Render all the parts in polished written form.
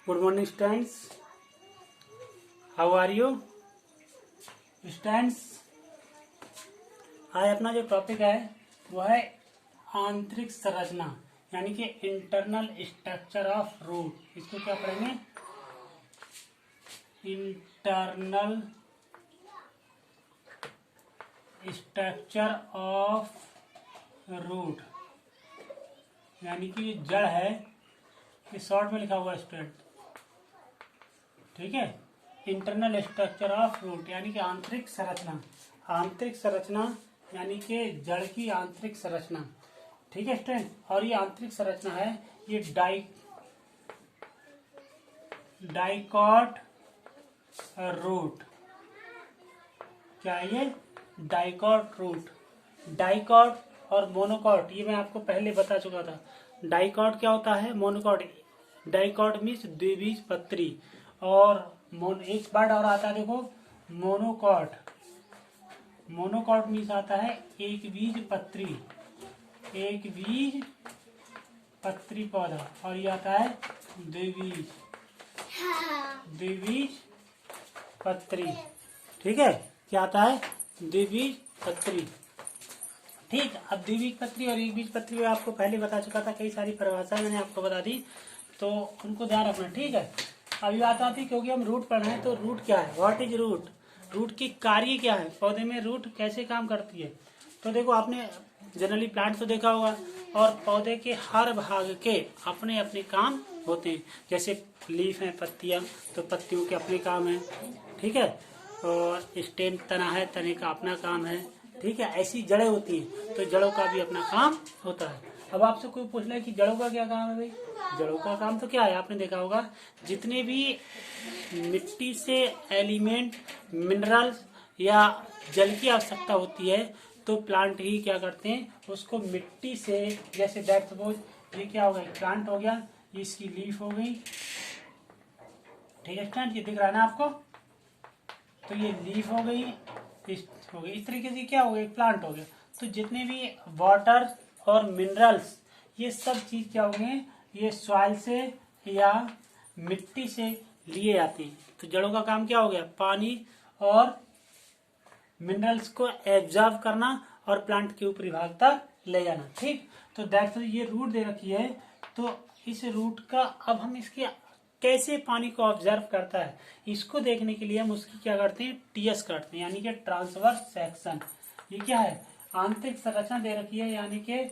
Good morning students, how are you students. आज अपना जो टॉपिक है वो है आंतरिक संरचना यानी कि इंटरनल स्ट्रक्चर ऑफ रूट। इसको क्या पढ़ेंगे? इंटरनल स्ट्रक्चर ऑफ रूट यानी कि जड़ है, ये शॉर्ट में लिखा हुआ है स्टूडेंट, ठीक है। इंटरनल स्ट्रक्चर ऑफ रूट यानी कि आंतरिक संरचना, आंतरिक संरचना यानी कि जड़ की आंतरिक संरचना, ठीक है स्टूडेंट। और ये आंतरिक संरचना है, ये डाइकॉट रूट, क्या है ये? Dicot root. डाइकॉट और मोनोकॉट ये मैं आपको पहले बता चुका था। डाइकॉट क्या होता है, मोनोकॉट। डाइकॉट मीन्स द्विबीजपत्री, और एक वर्ड और आता है देखो, मोनोकॉट। मोनोकॉट मीन्स आता है एक बीज पत्री, एक बीज पत्री पौधा, और ये आता है द्विबीज पत्री, ठीक है। क्या आता है? द्विबीज पत्री, ठीक। अब द्विबीज पत्री और एक बीज पत्री आपको पहले बता चुका था, कई सारी परिभाषाएं मैंने आपको बता दी, तो उनको ध्यान रखना, ठीक है। अभी बात आती, क्योंकि हम रूट पढ़ रहे हैं, तो रूट क्या है, व्हाट इज रूट, रूट की कार्य क्या है, पौधे में रूट कैसे काम करती है। तो देखो, आपने जनरली प्लांट तो देखा होगा, और पौधे के हर भाग के अपने अपने काम होते हैं। जैसे लीफ है, पत्तियां, तो पत्तियों के अपने काम है, ठीक है। और स्टेम तना है, तने का अपना काम है, ठीक है। ऐसी जड़ें होती हैं, तो जड़ों का भी अपना काम होता है। अब आपसे कोई पूछ ले कि जड़ों का क्या काम है भाई, जड़ों का काम तो क्या है, आपने देखा होगा, जितने भी मिट्टी से एलिमेंट, मिनरल्स या जल की आवश्यकता होती है, तो प्लांट ही क्या करते हैं, उसको मिट्टी से, जैसे दैट सपोज ये क्या हो गया, प्लांट हो गया, ये इसकी लीफ हो गई, ठीक है स्टूडेंट, ये दिख रहा है ना आपको, तो ये लीफ हो गई, हो गई, इस तरीके से क्या हो गया, प्लांट हो गया। तो जितने भी वाटर और मिनरल्स, ये सब चीज क्या हो गए, ये सॉइल से या मिट्टी से लिए जाते हैं। तो जड़ों का काम क्या हो गया, पानी और मिनरल्स को एब्जॉर्ब करना और प्लांट के ऊपरी भाग तक ले जाना, ठीक। तो दैट्स ये रूट दे रखी है, तो इस रूट का अब हम इसके कैसे पानी को ऑब्जर्व करता है, इसको देखने के लिए हम उसकी क्या करते हैं, टीएस करते हैं, यानी कि ट्रांसवर्स सेक्शन। ये क्या है, आंतरिक संरचना दे रखी है, यानी कि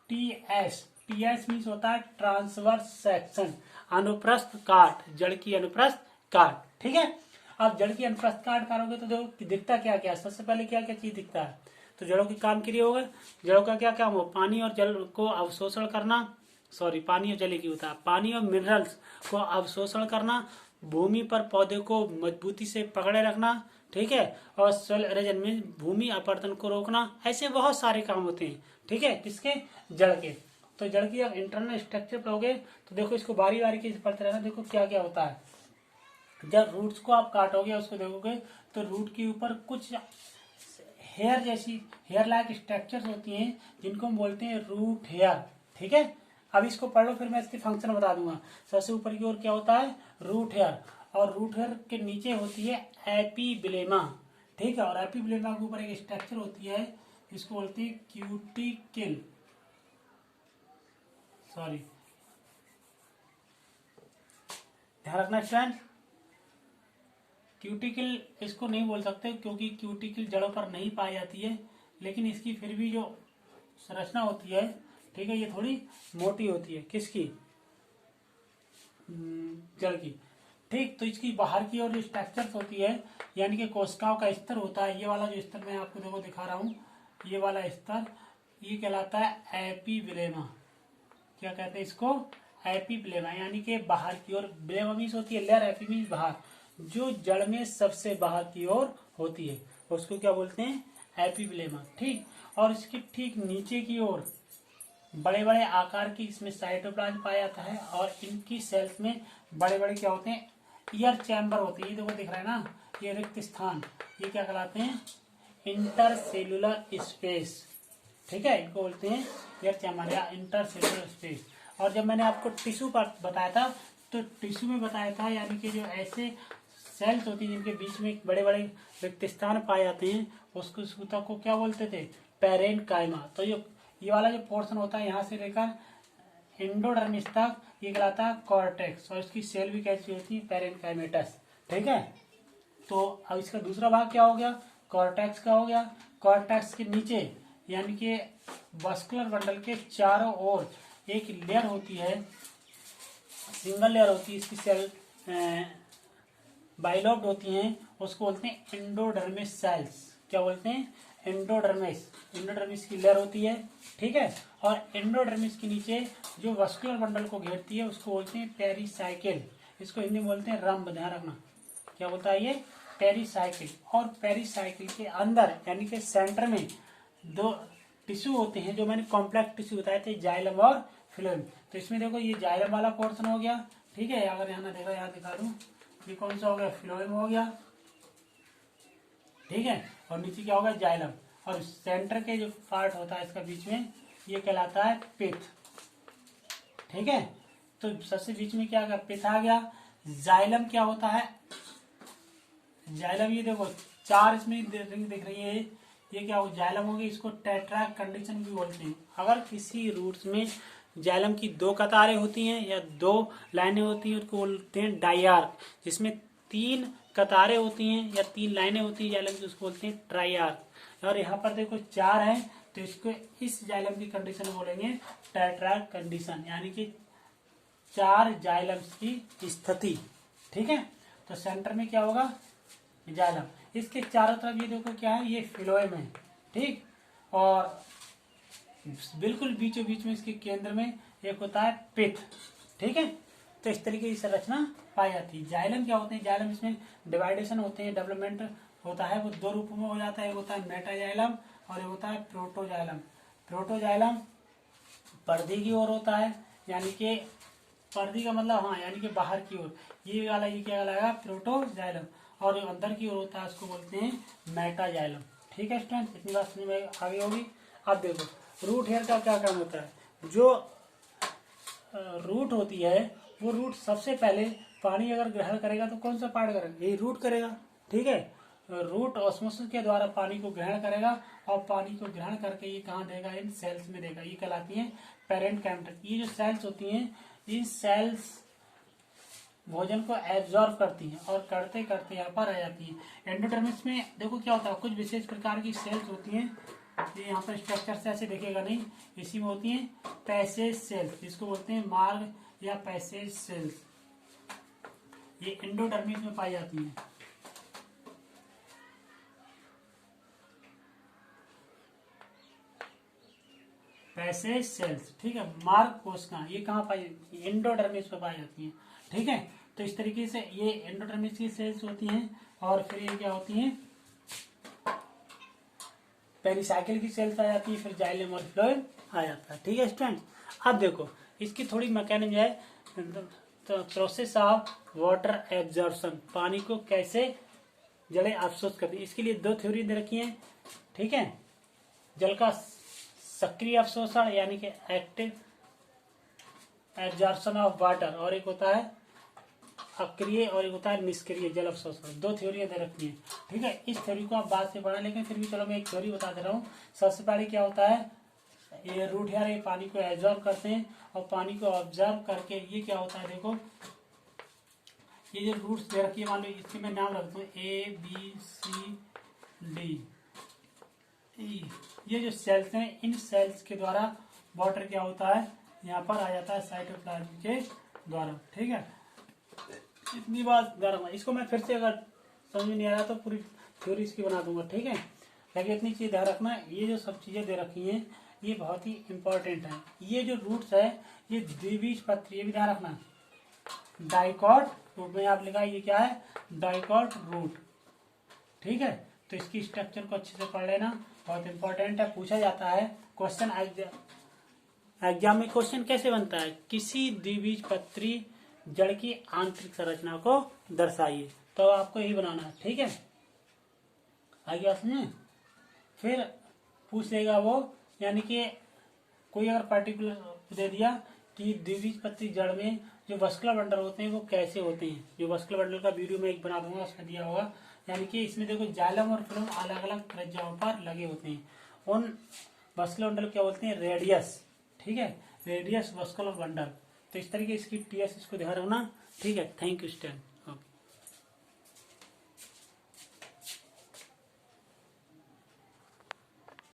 टीएस। टीएस मीन्स होता है ट्रांसवर्स सेक्शन, अनुप्रस्थ काट, जड़ की अनुप्रस्थ काट, ठीक है। अब जड़ की अनुप्रस्थ काट करोगे तो देखो दिखता क्या क्या, सबसे पहले क्या क्या चीज दिखता है, तो जड़ों की काम क्रिया होगा। जड़ों का क्या काम हो, पानी और जल को अवशोषण करना, सॉरी पानी और जल की होता है, पानी और मिनरल्स को अवशोषण करना, भूमि पर पौधे को मजबूती से पकड़े रखना, ठीक है, और सोइल इरोजन में भूमि अपरदन को रोकना। ऐसे बहुत सारे काम होते हैं, ठीक है, किसके, जड़ के। तो जड़ की आप इंटरनल स्ट्रक्चर पढ़ोगे तो देखो, इसको बारी बारी के पढ़ते रहना, देखो क्या क्या होता है। जब रूट्स को आप काटोगे, उसको देखोगे, तो रूट के ऊपर कुछ हेयर जैसी, हेयर लाइक स्ट्रक्चर्स होती हैं, जिनको हम बोलते हैं रूट हेयर, ठीक है। अब इसको पढ़ लो, फिर मैं इसके फंक्शन बता दूंगा। सबसे ऊपर की ओर क्या होता है, रूट हेयर, और रूट हेयर के नीचे होती है एपीब्लेमा, ठीक है। और एपीब्लेमा के ऊपर एक स्ट्रक्चर होती है, इसको बोलते हैं क्यूटिकल, सॉरी ध्यान रखना स्टूडेंट, क्यूटिकल इसको नहीं बोल सकते, क्योंकि क्यूटिकल जड़ों पर नहीं पाई जाती है, लेकिन इसकी फिर भी जो संरचना होती है, ठीक है, ये थोड़ी मोटी होती है, किसकी, जड़ की, ठीक। तो इसकी बाहर की ओर जो स्ट्रक्चर होती है, यानी कि कोशिकाओं का स्तर होता है, ये वाला जो स्तर मैं आपको देखो दिखा रहा हूँ, ये वाला स्तर, ये कहलाता है एपीब्लेमा। क्या कहते हैं इसको, एपीब्लेमा, यानी कि बाहर की ओर, ब्लेमा मीन्स होती है लेयर, एपी मीन्स बाहर, जो जड़ में सबसे बाहर की ओर होती है, उसको क्या बोलते हैं, एपीब्लेमा, ठीक। और इसके ठीक नीचे की ओर बड़े बड़े आकार की इसमें साइटोप्लाज्म पाया जाता है, और इनकी सेल्स में बड़े बड़े क्या होते हैं, ईयर चैम्बर होते हैं, ये देखो दिख रहा है ना, ये रिक्त स्थान, ये क्या कहलाते हैं, इंटरसेलुलर स्पेस, ठीक है, इनको बोलते हैं ईयर चैम्बर या इंटरसेलुलर स्पेस। और जब मैंने आपको टिश्यू पर बताया था, तो टिश्यू में बताया था, यानी कि जो ऐसे सेल्स होती हैं जिनके बीच में बड़े बड़े रिक्त स्थान पाए जाते हैं, उसको सूतक को क्या बोलते थे? पैरेनकाइमा। तो ये वाला जो पोर्शन होता है यहाँ से लेकर एंडोडर्मिस तक, ये कहलाता है कॉर्टेक्स, और इसकी सेल भी कैसी होती है? पैरेनकाइमेटस। ठीक है, तो अब इसका दूसरा भाग क्या हो गया? कॉर्टेक्स का हो गया। कॉर्टेक्स के नीचे यानी कि वस्कुलर बंडल के चारों ओर एक लेयर होती है, सिंगल लेयर होती है, इसकी सेल बाइलोब्ड होती हैं, उसको बोलते हैं एंडोडर्मिस सेल्स। क्या बोलते हैं? एंडोडर्मिस। एंडोडर्मिस की लेयर होती है, ठीक है। और एंडोडर्मिस के नीचे जो वस्कुलर बंडल को घेरती है उसको बोलते हैं पेरिसाइकिल। इसको हिंदी में बोलते हैं रंभ, ध्यान रखना। क्या बोलता है ये? पेरिसाइकिल। और पेरिसाइकिल के अंदर यानी कि सेंटर में दो टिश्यू होते हैं जो मैंने कॉम्प्लेक्स टिश्यू बताए थे, जाइलम और फिलोएम। तो इसमें देखो ये जाइलम वाला पोर्शन हो गया, ठीक है। अगर यहाँ देखो, यहाँ दिखा दूं, ये कौन सा हो गया? फिलोएम हो गया, ठीक है। और नीचे क्या होगा? जाइलम। और सेंटर के जो पार्ट होता है इसका बीच में, ये कहलाता है पिथ, ठीक है। तो सबसे बीच में क्या? पिथ आ गया। जाइलम क्या होता है? जाइलम, ये देखो चार इसमें रिंग दिख रही है, ये क्या हो? जाइलम होगी। इसको टेट्राक कंडीशन भी बोलते हैं। अगर किसी रूट्स में जाइलम की दो कतारें होती हैं या दो लाइनें होती हैं, उसको बोलते हैं डाइआर्क। जिसमें तीन कतारें होती हैं या तीन लाइनें होती हैं जाइलम की, उसको बोलते हैं ट्राइआर्क। और यहाँ पर देखो चार है, तो इसको इस जाइलम की कंडीशन बोलेंगे टेट्राक कंडीशन, यानी कि चार जाइलम्स की स्थिति, ठीक है। तो सेंटर में क्या होगा? जाइलम। इसके चारों तरफ ये देखो क्या है? ये फिलोएम है, ठीक। और बिल्कुल बीचों बीच में इसके केंद्र में एक होता है पिथ, ठीक है। तो इस तरीके की संरचना पाई जाती है। जाइलम क्या होते हैं? जाइलम, इसमें डिवाइडेशन होते हैं, डेवलपमेंट होता है, वो दो रूपों में हो जाता है। एक होता है मेटाजाइलम और एक होता है प्रोटोजाइलम। प्रोटोजाइलम पर्दी की ओर होता है, यानी कि पर्दी का मतलब, हाँ, यानी कि बाहर की ओर। ये वाला ये क्या कहलाएगा? प्रोटोजाइलम। और जो अंदर की ओर होता है उसको बोलते हैं मेटाजाइलम, ठीक है स्टूडेंट। इतनी बात समझ में आ गई होगी। अब देखो रूट हेयर का क्या काम होता है। जो रूट होती है, वो रूट सबसे पहले पानी अगर ग्रहण करेगा तो कौन सा पार्ट करेगा? यही रूट करेगा, ठीक है। रूट ऑस्मोसिस के द्वारा पानी को ग्रहण करेगा, और पानी को ग्रहण करके ये कहाँ देगा? इन सेल्स में देगा। ये कहलाती है पेरेन्काइमा। ये जो सेल्स होती हैं, इन सेल्स भोजन को एब्जॉर्ब करती हैं और करते करते यहाँ पर आ जाती हैं। एंडोडर्मिस में देखो क्या होता है, कुछ विशेष प्रकार की सेल्स होती हैं, ये यहाँ पर स्ट्रक्चर से ऐसे दिखेगा नहीं, इसी में होती हैं पैसेज सेल्स, जिसको बोलते हैं मार्ग या पैसेज सेल्स। ये एंडोडर्मिस में पाई जाती हैं। पैसेज सेल्स, ठीक है। मार्ग कोशिका ये कहाँ पाई? एंडोडर्मिस में पाई जाती हैं, ठीक है। तो इस तरीके से ये एंडोडर्मिस की सेल्स होती हैं। और फिर ये क्या होती हैं? पेरिसाइकिल की सेल्स आ जाती है, फिर जाइलम और फ्लोएम आ जाता है, ठीक है स्टूडेंट। अब देखो इसकी थोड़ी मैकेनिज्म है, तो प्रोसेस ऑफ वाटर एब्जॉर्प्शन, पानी को कैसे जड़ें अवशोष करती है। इसके लिए दो थ्योरी दे रखी है, ठीक है। जल का सक्रिय अवशोषण यानी कि एक्टिव एब्जॉर्प्शन ऑफ वाटर, और एक होता है अक्रिय और एक होता है निष्क्रिय जल अवशोषण। दो थ्योरी दे रखी है, ठीक है। इस थ्योरी को आप बाद से पढ़ा, लेकिन फिर भी चलो मैं एक थ्योरी बता दे रहा हूँ। सबसे पहले क्या होता है? ये रूट हेयर ये पानी को एब्जॉर्ब करते हैं, और पानी को ऑब्जर्व करके ये क्या होता है? देखो ये जो रूट्स दे रखी है, मान लो इसके मैं नाम रखता हूँ ABCD। ये जो सेल्स हैं, इन सेल्स के द्वारा वाटर क्या होता है? यहाँ पर आ जाता है साइटोप्लाज्म के द्वारा, ठीक है। इतनी बात गर्म है, इसको मैं फिर से अगर समझ में नहीं आ रहा तो पूरी थ्योरी इसकी बना दूंगा, ठीक है। लेकिन इतनी चीज ध्यान रखना, ये जो सब चीजें दे रखी हैं ये बहुत ही इंपॉर्टेंट है। ये जो रूट्स है ये द्विबीजपत्री, ये भी ध्यान रखना। डाइकॉट रूट में आप लिखा, ये क्या है? डाइकॉट रूट, ठीक है। तो इसकी स्ट्रक्चर को अच्छे से पढ़ लेना, बहुत इंपॉर्टेंट है। पूछा जाता है क्वेश्चन एग्जाम में, क्वेश्चन कैसे बनता है? किसी द्विबीजपत्री जड़ की आंतरिक संरचना को दर्शाइए, तो आपको यही बनाना है, ठीक है। आगे बात समझे? फिर पूछ लेगा वो, यानी कि कोई अगर पर्टिकुलर दे दिया कि द्विबीजपत्री जड़ में जो वस्कुलर बंडल होते हैं वो कैसे होते हैं। जो वस्कुलर बंडल का वीडियो मैं एक बना दूंगा, उसमें दिया होगा। यानी कि इसमें देखो जाइलम और फ्लोएम अलग अलग त्रिज्याओं पर लगे होते हैं। उन वस्कुलर बंडल क्या बोलते हैं? रेडियस। ठीक है, रेडियस वस्कुलर बंडल। तो इस तरीके इसकी टीएस इसको ध्यान रखना। ठीक है, थैंक यू स्टूडेंट।